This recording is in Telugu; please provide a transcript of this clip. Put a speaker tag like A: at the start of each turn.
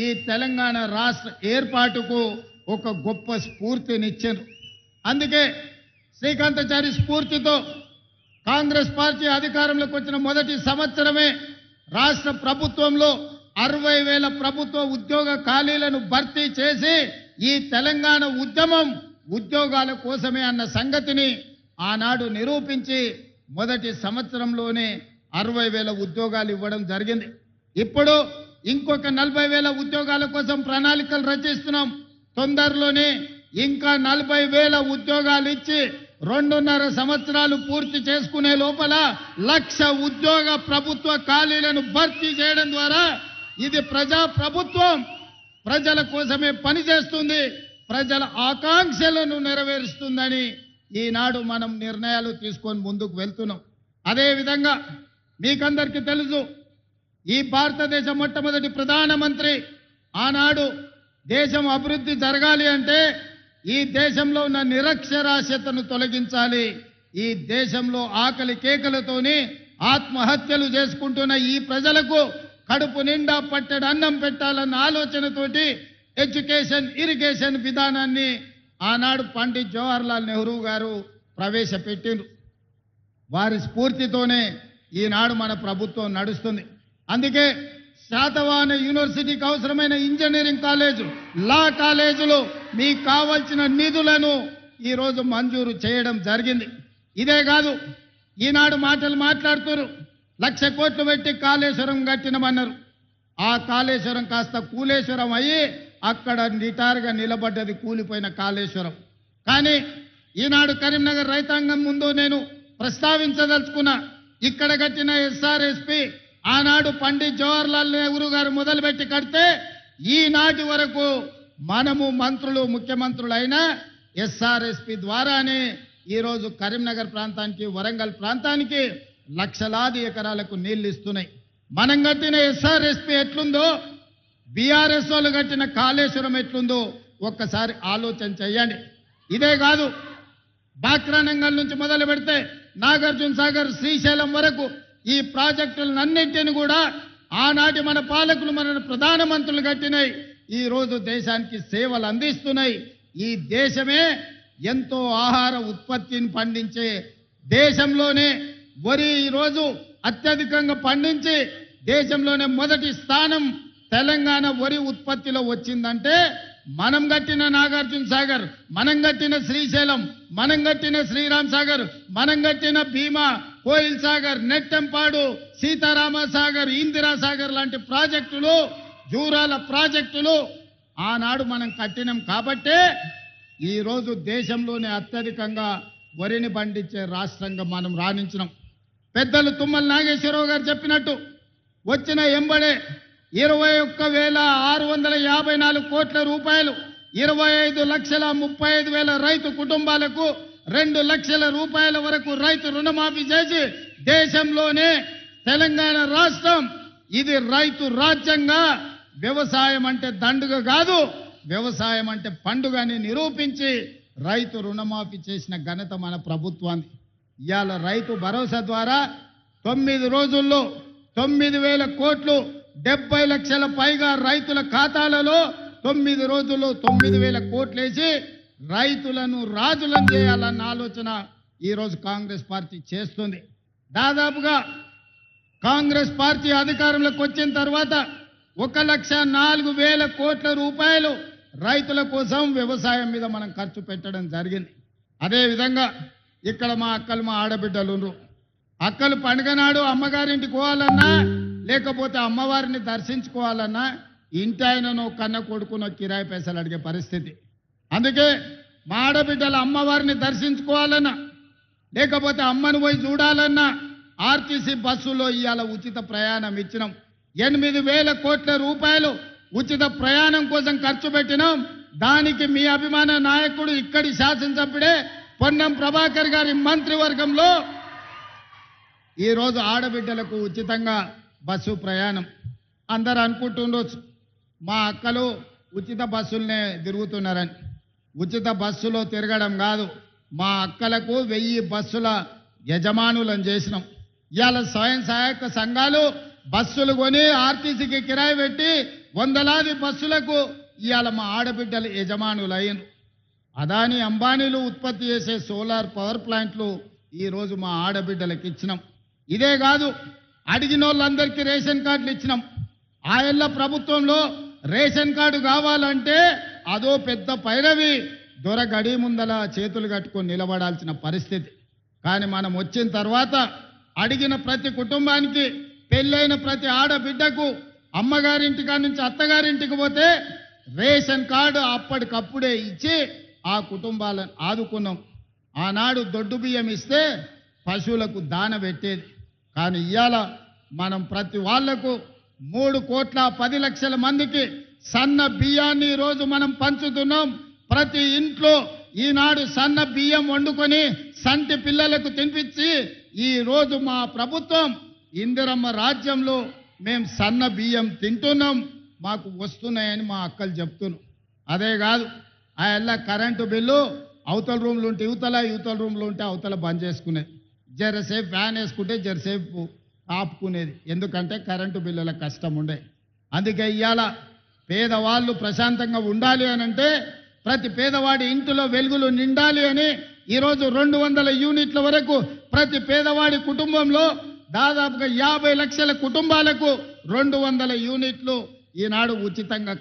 A: ఈ తెలంగాణ రాష్ట్ర ఏర్పాటుకు ఒక గొప్ప స్ఫూర్తినిచ్చారు. అందుకే శ్రీకాంతాచారి స్ఫూర్తితో కాంగ్రెస్ పార్టీ అధికారంలోకి వచ్చిన మొదటి సంవత్సరమే రాష్ట్ర ప్రభుత్వంలో 60,000 ప్రభుత్వ ఉద్యోగ ఖాళీలను భర్తీ చేసి ఈ తెలంగాణ ఉద్యమం ఉద్యోగాల కోసమే అన్న సంగతిని ఆనాడు నిరూపించి మొదటి సంవత్సరంలోనే 60,000 ఉద్యోగాలు ఇవ్వడం జరిగింది. ఇప్పుడు ఇంకొక 40,000 ఉద్యోగాల కోసం ప్రణాళికలు రచిస్తున్నాం. తొందరలోనే ఇంకా 40,000 ఉద్యోగాలు ఇచ్చి 2.5 సంవత్సరాలు పూర్తి చేసుకునే లోపల 1,00,000 ఉద్యోగ ప్రభుత్వ ఖాళీలను భర్తీ చేయడం ద్వారా ఇది ప్రజా ప్రభుత్వం ప్రజల కోసమే పనిచేస్తుంది, ప్రజల ఆకాంక్షలను నెరవేరుస్తుందని ఈనాడు మనం నిర్ణయాలు తీసుకొని ముందుకు వెళ్తున్నాం. అదేవిధంగా మీకందరికీ తెలుసు, ఈ భారతదేశ మొట్టమొదటి ప్రధానమంత్రి ఆనాడు దేశం అభివృద్ధి జరగాలి అంటే ఈ దేశంలో ఉన్న నిరక్షరాస్యతను తొలగించాలి, ఈ దేశంలో ఆకలి కేకలతోని ఆత్మహత్యలు చేసుకుంటున్న ఈ ప్రజలకు కడుపు నిండా పట్టెడు అన్నం పెట్టాలన్న ఆలోచనతోటి ఎడ్యుకేషన్ ఇరిగేషన్ విధానాన్ని ఆనాడు పండిత్ జవహర్లాల్ నెహ్రూ గారు ప్రవేశపెట్టిండ్రు. వారి స్ఫూర్తితోనే ఈనాడు మన ప్రభుత్వం నడుస్తుంది. అందుకే శాతవాహన యూనివర్సిటీకి అవసరమైన ఇంజనీరింగ్ కాలేజీలు, లా కాలేజీలు మీకు కావాల్సిన నిధులను ఈరోజు మంజూరు చేయడం జరిగింది. ఇదే కాదు, ఈనాడు మాటలు మాట్లాడుతున్నారు, 1,00,000 కోట్లు పెట్టి కాళేశ్వరం కట్టినమన్నారు. ఆ కాళేశ్వరం కాస్త కూలేశ్వరం అయ్యి అక్కడ నిటారుగా నిలబడ్డది కూలిపోయిన కాళేశ్వరం. కానీ ఈనాడు కరీంనగర్ రైతాంగం ముందు నేను ప్రస్తావించదలుచుకున్నా, ఇక్కడ కట్టిన ఎస్ఆర్ఎస్పి ఆనాడు పండిత్ జవహర్లాల్ నెహ్రూ గారు మొదలుపెట్టి కడితే ఈనాటి వరకు మనము మంత్రులు ముఖ్యమంత్రులైన ఎస్ఆర్ఎస్పి ద్వారానే ఈరోజు కరీంనగర్ ప్రాంతానికి వరంగల్ ప్రాంతానికి లక్షలాది ఎకరాలకు నీళ్లు ఇస్తున్నాయి. మనం కట్టిన ఎస్ఆర్ఎస్పి ఎట్లుందో బీఆర్ఎస్ వాళ్ళు కట్టిన కాళేశ్వరం ఎట్లుందో ఒక్కసారి ఆలోచన చేయండి. ఇదే కాదు, బాక్రానంగల్ నుంచి మొదలు పెడితే నాగార్జున సాగర్ శ్రీశైలం వరకు ఈ ప్రాజెక్టులన్నింటినీ కూడా ఆనాటి మన పాలకులు మన ప్రధానమంత్రులు కట్టినాయి. ఈ రోజు దేశానికి సేవలు అందిస్తున్నాయి. ఈ దేశమే ఎంతో ఆహార ఉత్పత్తిని పండించే దేశంలోనే వరి ఈరోజు అత్యధికంగా పండించి దేశంలోనే మొదటి స్థానం తెలంగాణ వరి ఉత్పత్తిలో వచ్చిందంటే మనం కట్టిన నాగార్జున సాగర్, మనం కట్టిన శ్రీశైలం, మనం కట్టిన శ్రీరామ్ సాగర్, మనం కట్టిన భీమా, కోయిల్ సాగర్, నెట్టెంపాడు, సీతారామ సాగర్, ఇందిరా సాగర్ లాంటి ప్రాజెక్టులు, జూరాల ప్రాజెక్టులు ఆనాడు మనం కట్టినాం. కాబట్టే ఈరోజు దేశంలోనే అత్యధికంగా వరిని పండించే రాష్ట్రంగా మనం రాణించినాం. పెద్దలు తుమ్మల నాగేశ్వరరావు గారు చెప్పినట్టు వచ్చిన ఎంబడే 21,654 కోట్ల రూపాయలు 25,35,000 రైతు కుటుంబాలకు 2 లక్షల రూపాయల వరకు రైతు రుణమాఫీ చేసి దేశంలోనే తెలంగాణ రాష్ట్రం ఇది రైతు రాజ్యంగా, వ్యవసాయం అంటే దండుగ కాదు, వ్యవసాయం అంటే పండుగ అని నిరూపించి రైతు రుణమాఫీ చేసిన ఘనత మన ప్రభుత్వానికి. ఇవాళ రైతు భరోసా ద్వారా 9 రోజుల్లో 9,000 కోట్లు 70 లక్షల పైగా రైతుల ఖాతాలలో 9 రోజుల్లో 9,000 కోట్లు వేసి రైతులను రాజులను చేయాలన్న ఆలోచన ఈరోజు కాంగ్రెస్ పార్టీ చేస్తుంది. దాదాపుగా కాంగ్రెస్ పార్టీ అధికారంలోకి వచ్చిన తర్వాత 1,04,000 కోట్ల రూపాయలు రైతుల కోసం వ్యవసాయం మీద మనం ఖర్చు పెట్టడం జరిగింది. అదేవిధంగా ఇక్కడ మా అక్కలు మా ఆడబిడ్డలు ఉన్నారు. అక్కలు పండుగ నాడు అమ్మగారింటికి పోవాలన్నా లేకపోతే అమ్మవారిని దర్శించుకోవాలన్నా ఇంటి ఆయనను కన్న కొడుకునో కిరాయి పైసలు అడిగే పరిస్థితి. అందుకే మా ఆడబిడ్డల అమ్మవారిని దర్శించుకోవాలన్నా లేకపోతే అమ్మను పోయి చూడాలన్నా ఆర్టీసీ బస్సులో ఇవాళ ఉచిత ప్రయాణం ఇచ్చినాం. 8,000 కోట్ల రూపాయలు ఉచిత ప్రయాణం కోసం ఖర్చు పెట్టినాం. దానికి మీ అభిమాన నాయకుడు ఇక్కడి శాసనసభ్యుడే పొన్నం ప్రభాకర్ గారి మంత్రివర్గంలో ఈరోజు ఆడబిడ్డలకు ఉచితంగా బస్సు ప్రయాణం. అందరూ అనుకుంటుండొచ్చు మా అక్కలు ఉచిత బస్సులనే తిరుగుతున్నారని. ఉచిత బస్సులో తిరగడం కాదు, మా అక్కలకు 1000 బస్సుల యజమానులను చేసినాం. ఇవాళ స్వయం సహాయక సంఘాలు బస్సులు కొని ఆర్టీసీకి కిరాయి పెట్టి వందలాది బస్సులకు ఇవాళ మా ఆడబిడ్డలు యజమానులయ్యారు. అదాని అంబానీలు ఉత్పత్తి చేసే సోలార్ పవర్ ప్లాంట్లు ఈరోజు మా ఆడబిడ్డలకు ఇచ్చినాం. ఇదే కాదు, అడిగిన వాళ్ళందరికీ రేషన్ కార్డులు ఇచ్చినాం. ఆయల్ల ప్రభుత్వంలో రేషన్ కార్డు కావాలంటే అదో పెద్ద పైరవి, దొర గడి ముందల చేతులు కట్టుకొని నిలబడాల్సిన పరిస్థితి. కానీ మనం వచ్చిన తర్వాత అడిగిన ప్రతి కుటుంబానికి, పెళ్ళైన ప్రతి ఆడబిడ్డకు అమ్మగారింటికా నుంచి అత్తగారింటికి పోతే రేషన్ కార్డు అప్పటికప్పుడే ఇచ్చి ఆ కుటుంబాలను ఆదుకున్నాం. ఆనాడు దొడ్డు బియ్యం ఇస్తే పశువులకు దాన పెట్టేది. కానీ ఇవాళ మనం ప్రతి వాళ్లకు 3,10,00,000 మందికి సన్న బియ్యాన్ని ఈరోజు మనం పంచుతున్నాం. ప్రతి ఇంట్లో ఈనాడు సన్న బియ్యం వండుకొని సంటి పిల్లలకు తినిపించి ఈరోజు మా ప్రభుత్వం ఇందిరమ్మ రాజ్యంలో మేము సన్న బియ్యం తింటున్నాం, మాకు వస్తున్నాయని మా అక్కలు చెప్తున్నాం. అదే కాదు, ఆ ఎల్ల కరెంటు బిల్లు అవతల రూమ్లు ఉంటే యువతల రూమ్లు ఉంటే అవతల బంద్ చేసుకునేది. జరసేపు ఫ్యాన్ వేసుకుంటే జరసేపు ఆపుకునేది. ఎందుకంటే కరెంటు బిల్లుల కష్టం ఉండే. అందుకే ఇవాళ పేదవాళ్ళు ప్రశాంతంగా ఉండాలి అని అంటే, ప్రతి పేదవాడి ఇంటిలో వెలుగులు నిండాలి అని ఈరోజు 200 యూనిట్ల వరకు ప్రతి పేదవాడి కుటుంబంలో దాదాపుగా 50 లక్షల కుటుంబాలకు 200 యూనిట్లు ఈనాడు ఉచితంగా